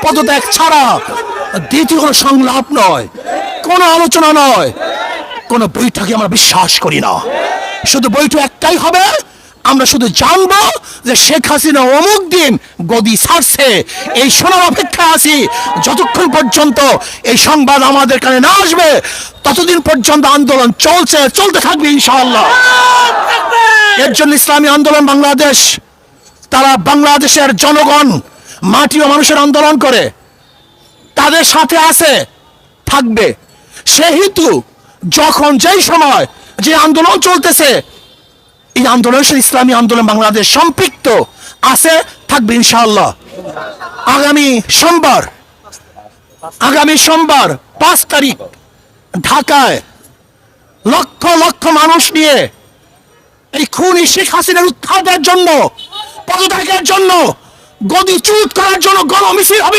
পদত্যাগ ছাড়া দ্বিতীয় কোনো সংলাপ নয়, কোনো আলোচনা নয়, কোনো বৈঠকে আমরা বিশ্বাস করি না। শুধু বৈঠক একটাই হবে, আমরা শুধু জানবো যে শেখ হাসিনা অমুক দিন গদি ছাড়ছে, এই শোনার অপেক্ষা আছি। যতক্ষণ পর্যন্ত এই সংবাদ আমাদের কানে না আসবে ততদিন পর্যন্ত আন্দোলন চলতে থাকবে ইনশাআল্লাহ। এর জন্য ইসলামী আন্দোলন বাংলাদেশ, তারা বাংলাদেশের জনগণ, মাটি ও মানুষের আন্দোলন করে, তাদের সাথে আছে, থাকবে। সেহেতু যখন যেই সময় যে আন্দোলন চলতেছে, এই আন্দোলনের সাথে ইসলামী আন্দোলন বাংলাদেশ সম্পৃক্ত আছে, থাকবে ইনশাআল্লাহ। আগামী সোমবার 5 তারিখ ঢাকায় লক্ষ লক্ষ মানুষ নিয়ে এই খুনি শেখ হাসিনার উৎখাতের জন্য, পদত্যাগের জন্য, গদিচ্যুত করার জন্য গণমিছিল হবে।